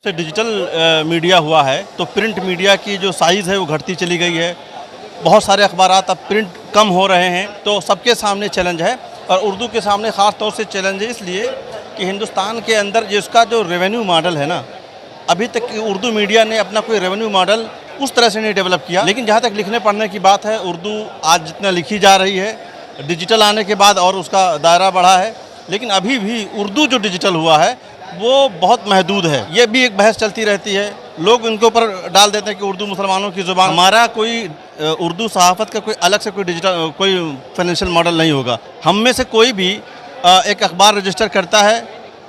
से digital media हुआ है तो प्रिंट मीडिया की जो साइज़ है वो घटती चली गई है। बहुत सारे अखबारात अब प्रिंट कम हो रहे हैं, तो सबके सामने चैलेंज है और उर्दू के सामने ख़ास तौर से चैलेंज है, इसलिए कि हिंदुस्तान के अंदर जिसका जो रेवेन्यू मॉडल है ना, अभी तक उर्दू मीडिया ने अपना कोई रेवेन्यू मॉडल उस तरह से नहीं डेवलप किया। लेकिन जहाँ तक लिखने पढ़ने की बात है, उर्दू आज जितना लिखी जा रही है, डिजिटल आने के बाद और उसका दायरा बढ़ा है, लेकिन अभी भी उर्दू जो डिजिटल हुआ है वो बहुत महदूद है। ये भी एक बहस चलती रहती है, लोग इनके ऊपर डाल देते हैं कि उर्दू मुसलमानों की ज़ुबान। हमारा कोई उर्दू सहाफ़त का कोई अलग से कोई डिजिटल कोई फाइनेंशियल मॉडल नहीं होगा। हम में से कोई भी एक अखबार रजिस्टर करता है,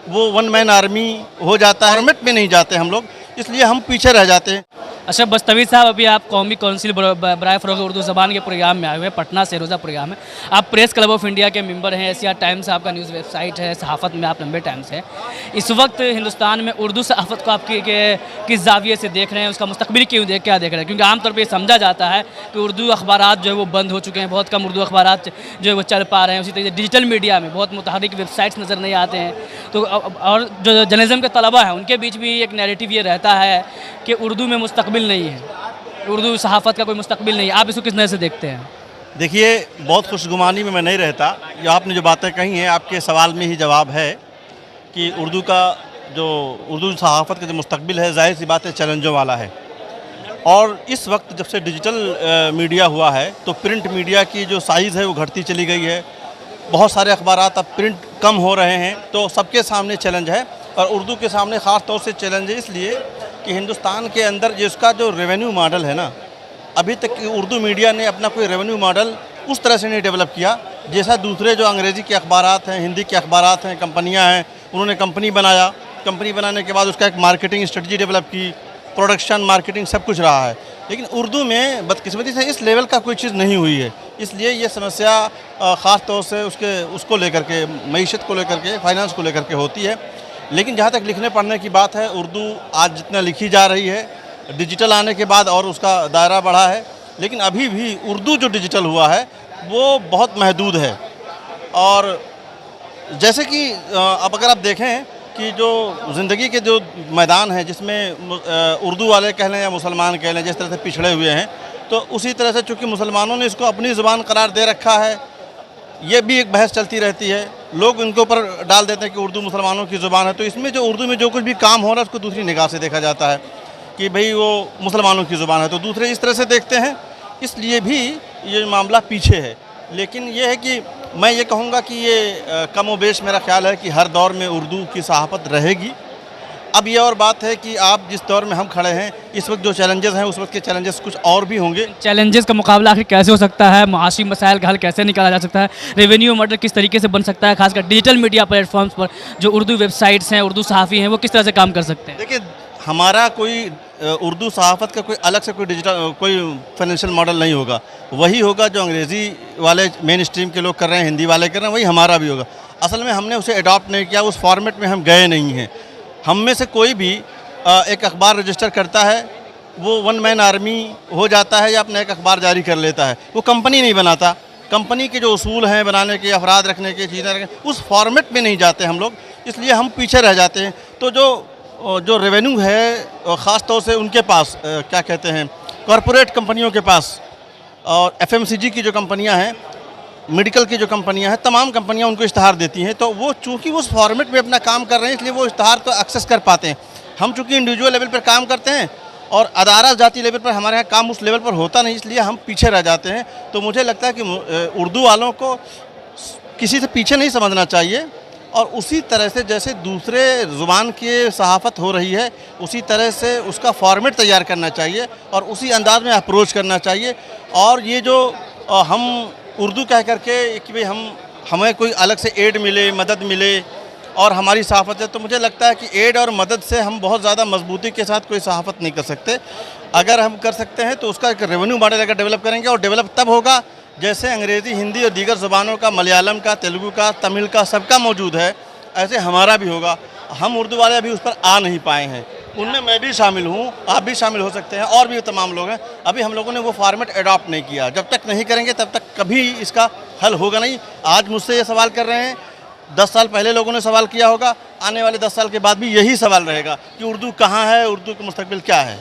वो वन मैन आर्मी हो जाता है, फॉर्मेट में नहीं जाते हम लोग, इसलिए हम पीछे रह जाते हैं। अच्छा बस्तवी साहब, अभी आप कौमी कौंसिल बराए फ़रोग़ उर्दू ज़बान के प्रोग्राम में आए हुए हैं, पटना से रोज़ा प्रोग्राम है। आप प्रेस क्लब ऑफ इंडिया के मेंबर हैं, एशिया टाइम्स आपका न्यूज़ वेबसाइट है, सहाफ़त में आप लंबे टाइम से हैं। इस वक्त हिंदुस्तान में उर्दू सहाफ़त को आप किस जाविये से देख रहे हैं, उसका मुस्तकबिल क्या देख रहे हैं? क्योंकि आमतौर पर ये समझा जाता है कि उर्दू अखबारात जो है वो बंद हो चुके हैं, बहुत कम उर्दू अखबारात जो है वो चल पा रहे हैं। उसी तरीके से डिजिटल मीडिया में बहुत मुतहरिक वेबसाइट्स नज़र नहीं आते हैं। तो और जो जर्नलिज्म के तलबा हैं उनके बीच भी एक नैरेटिव ये रहता है कि उर्दू में मुस्तकबिल नहीं है, उर्दू सहाफ़त का कोई मुस्तकबिल नहीं है। आप इसको किस नज़र से देखते हैं? देखिए, बहुत खुशगुमानी में मैं नहीं रहता। ये आपने जो बातें कही हैं, आपके सवाल में ही जवाब है कि उर्दू सहाफ़त का जो मुस्तकबिल है, ज़ाहिर सी बात है चैलेंजों वाला है। और इस वक्त जब से डिजिटल मीडिया हुआ है तो प्रिंट मीडिया की जो साइज़ है वो घटती चली गई है। बहुत सारे अखबारात अब प्रिंट कम हो रहे हैं, तो सबके सामने चैलेंज है और उर्दू के सामने ख़ास तौर से चैलेंज है, इसलिए कि हिंदुस्तान के अंदर जिसका जो रेवेन्यू मॉडल है ना, अभी तक उर्दू मीडिया ने अपना कोई रेवेन्यू मॉडल उस तरह से नहीं डेवलप किया जैसा दूसरे जो अंग्रेज़ी के अखबारात हैं, हिंदी के अखबारात हैं, कंपनियां हैं, उन्होंने कंपनी बनाया। कंपनी बनाने के बाद उसका एक मार्केटिंग स्ट्रेटजी डेवलप की, प्रोडक्शन, मार्केटिंग सब कुछ रहा है। लेकिन उर्दू में बदकिस्मती से इस लेवल का कोई चीज़ नहीं हुई है, इसलिए ये समस्या ख़ास तौर से उसको लेकर के, मईशत को लेकर के, फाइनेंस को लेकर के होती है। लेकिन जहाँ तक लिखने पढ़ने की बात है, उर्दू आज जितना लिखी जा रही है, डिजिटल आने के बाद और उसका दायरा बढ़ा है, लेकिन अभी भी उर्दू जो डिजिटल हुआ है वो बहुत महदूद है। और जैसे कि अब अगर आप देखें कि जो ज़िंदगी के जो मैदान हैं जिसमें उर्दू वाले कह लें या मुसलमान कह लें, जिस तरह से पिछड़े हुए हैं, तो उसी तरह से चूँकि मुसलमानों ने इसको अपनी ज़ुबान करार दे रखा है, ये भी एक बहस चलती रहती है। लोग इनके ऊपर डाल देते हैं कि उर्दू मुसलमानों की ज़ुबान है, तो इसमें जो उर्दू में जो कुछ भी काम हो रहा है उसको दूसरी निगाह से देखा जाता है कि भाई वो मुसलमानों की ज़ुबान है, तो दूसरे इस तरह से देखते हैं, इसलिए भी ये मामला पीछे है। लेकिन ये है कि मैं ये कहूँगा कि ये कमोबेश मेरा ख्याल है कि हर दौर में उर्दू की सहाफ़त रहेगी। अब ये और बात है कि आप जिस दौर में हम खड़े हैं, इस वक्त जो चैलेंजेस हैं उस वक्त के चैलेंजेस कुछ और भी होंगे। चैलेंजेस का मुकाबला आखिर कैसे हो सकता है? मुआशी मसाइल का हल कैसे निकाला जा सकता है? रेवेन्यू मॉडल किस तरीके से बन सकता है? खासकर डिजिटल मीडिया प्लेटफॉर्म्स पर जो उर्दू वेबसाइट्स हैं, उर्दू सहाफ़ी हैं, वो किस तरह से काम कर सकते हैं? देखिए, हमारा कोई उर्दू सहाफ़त का कोई अलग से कोई डिजिटल कोई फाइनेंशियल मॉडल नहीं होगा। वही होगा जो अंग्रेज़ी वाले मेन स्ट्रीम के लोग कर रहे हैं, हिंदी वाले कर रहे हैं, वही हमारा भी होगा। असल में हमने उसे अडॉप्ट नहीं किया, उस फॉर्मेट में हम गए नहीं हैं। हम में से कोई भी एक अखबार रजिस्टर करता है, वो वन मैन आर्मी हो जाता है या अपना एक अखबार जारी कर लेता है, वो कंपनी नहीं बनाता। कंपनी के जो उसूल हैं बनाने के, अफराद रखने के, चीज़ें रखने, उस फॉर्मेट में नहीं जाते हम लोग, इसलिए हम पीछे रह जाते हैं। तो जो रेवेन्यू है ख़ास तौर से उनके पास क्या कहते हैं, कॉरपोरेट कंपनियों के पास, और एफएमसीजी की जो कंपनियां हैं, मेडिकल की जो कंपनियां हैं, तमाम कंपनियां उनको इश्तहार देती हैं, तो वो चूँकि उस फॉर्मेट में अपना काम कर रहे हैं, इसलिए वो इश्तहार तो एक्सेस कर पाते हैं। हम चूँकि इंडिविजुअल लेवल पर काम करते हैं और अदारा जाती लेवल पर हमारे यहाँ काम उस लेवल पर होता नहीं, इसलिए हम पीछे रह जाते हैं। तो मुझे लगता है कि उर्दू वालों को किसी से पीछे नहीं समझना चाहिए, और उसी तरह से जैसे दूसरे ज़ुबान की सहाफ़त हो रही है, उसी तरह से उसका फॉर्मेट तैयार करना चाहिए और उसी अंदाज़ में अप्रोच करना चाहिए। और ये जो हम उर्दू कह करके कि भाई हमें कोई अलग से एड मिले, मदद मिले और हमारी सहाफ़त है, तो मुझे लगता है कि एड और मदद से हम बहुत ज़्यादा मजबूती के साथ कोई सहाफ़त नहीं कर सकते। अगर हम कर सकते हैं तो उसका एक रेवेन्यू मॉडल अगर डेवलप करेंगे, और डेवलप तब होगा जैसे अंग्रेज़ी, हिंदी और दीगर ज़ुबानों का, मलयालम का, तेलुगु का, तमिल का, सबका मौजूद है, ऐसे हमारा भी होगा। हम उर्दू वाले अभी उस पर आ नहीं पाए हैं, उनमें मैं भी शामिल हूँ, आप भी शामिल हो सकते हैं, और भी तमाम लोग हैं। अभी हम लोगों ने वो फॉर्मेट अडॉप्ट नहीं किया। जब तक नहीं करेंगे तब तक कभी इसका हल होगा नहीं। आज मुझसे ये सवाल कर रहे हैं, 10 साल पहले लोगों ने सवाल किया होगा, आने वाले 10 साल के बाद भी यही सवाल रहेगा कि उर्दू कहाँ है, उर्दू का मुस्तकबिल क्या है।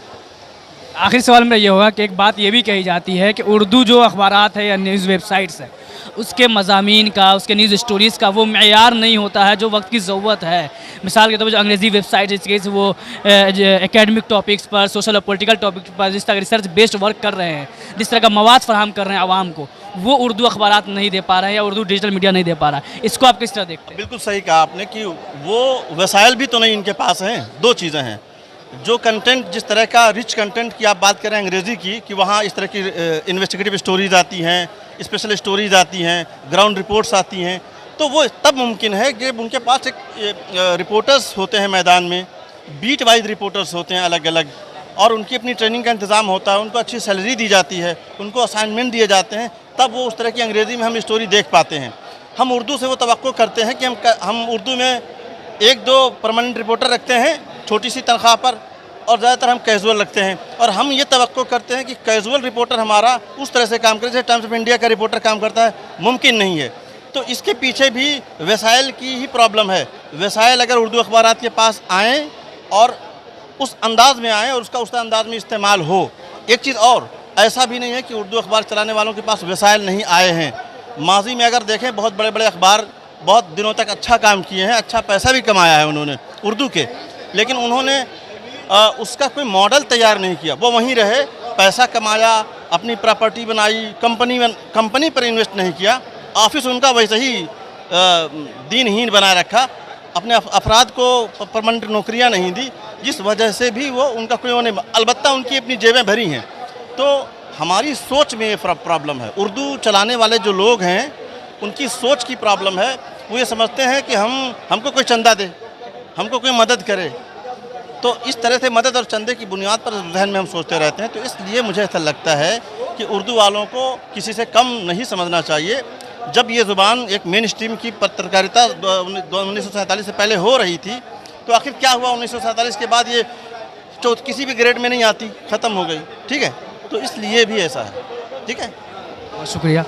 आखिरी सवाल मेरा ये होगा कि एक बात ये भी कही जाती है कि उर्दू जो अखबारात है या न्यूज़ वेबसाइट्स है उसके मज़ामीन का, उसके न्यूज़ स्टोरीज़ का वो मेयार नहीं होता है जो वक्त की ज़रूरत है। मिसाल के तौर पर जो अंग्रेज़ी वेबसाइट जिसके वो एकेडमिक टॉपिक्स पर, सोशल और पॉलिटिकल टॉपिक्स पर जिस तरह रिसर्च बेस्ड वर्क कर रहे हैं, जिस तरह का मवाद फराहम कर रहे हैं आवाम को, वो उर्दू अखबारात नहीं दे पा रहे हैं या उर्दू डिजिटल मीडिया नहीं दे पा रहा है। इसको आप किस तरह देखते हैं? बिल्कुल सही कहा आपने कि वो वसाइल भी तो नहीं इनके पास हैं। दो चीज़ें हैं, जो कंटेंट, जिस तरह का रिच कंटेंट की आप बात करें अंग्रेज़ी की, कि वहाँ इस तरह की इन्वेस्टिगेटिव स्टोरीज़ आती हैं, स्पेशल स्टोरीज़ आती हैं, ग्राउंड रिपोर्ट्स आती हैं, तो वो तब मुमकिन है कि उनके पास एक रिपोर्टर्स होते हैं मैदान में, बीट वाइज रिपोर्टर्स होते हैं अलग अलग, और उनकी अपनी ट्रेनिंग का इंतज़ाम होता है, उनको अच्छी सैलरी दी जाती है, उनको असाइनमेंट दिए जाते हैं, तब वो उस तरह की अंग्रेज़ी में हम स्टोरी देख पाते हैं। हम उर्दू से वो तवक्को करते हैं कि हम उर्दू में 1-2 परमानेंट रिपोर्टर रखते हैं छोटी सी तनख्वाह पर, और ज़्यादातर हम कैजुअल रखते हैं, और हम ये तवक्को करते हैं कि कैजुअल रिपोर्टर हमारा उस तरह से काम करे जैसे टाइम्स ऑफ इंडिया का रिपोर्टर काम करता है, मुमकिन नहीं है। तो इसके पीछे भी वसाइल की ही प्रॉब्लम है। वसाइल अगर उर्दू अखबारात के पास आएँ और उस अंदाज में आएँ और उसका उस अंदाज में इस्तेमाल हो। एक चीज़ और, ऐसा भी नहीं है कि उर्दू अखबार चलाने वालों के पास वसाइल नहीं आए हैं। माजी में अगर देखें, बहुत बड़े बड़े अखबार बहुत दिनों तक अच्छा काम किए हैं, अच्छा पैसा भी कमाया है उन्होंने उर्दू के, लेकिन उन्होंने उसका कोई मॉडल तैयार नहीं किया। वो वहीं रहे, पैसा कमाया, अपनी प्रॉपर्टी बनाई, कंपनी पर इन्वेस्ट नहीं किया, ऑफिस उनका वैसे ही दीनहीन बनाए रखा, अपने अफराद को परमानेंट नौकरियां नहीं दी, जिस वजह से भी वो उनका कोई वो नहीं, अलबत्ता उनकी अपनी जेबें भरी हैं। तो हमारी सोच में ये प्रॉब्लम है। उर्दू चलाने वाले जो लोग हैं उनकी सोच की प्रॉब्लम है। वो ये समझते हैं कि हमको कोई चंदा दे, हमको कोई मदद करे, तो इस तरह से मदद और चंदे की बुनियाद पर जहन में हम सोचते रहते हैं। तो इसलिए मुझे ऐसा लगता है कि उर्दू वालों को किसी से कम नहीं समझना चाहिए। जब ये ज़ुबान एक मेन स्ट्रीम की पत्रकारिता 1947 से पहले हो रही थी, तो आखिर क्या हुआ 1947 के बाद ये किसी भी ग्रेड में नहीं आती, ख़त्म हो गई। ठीक है, तो इसलिए भी ऐसा है। ठीक है, बहुत शुक्रिया।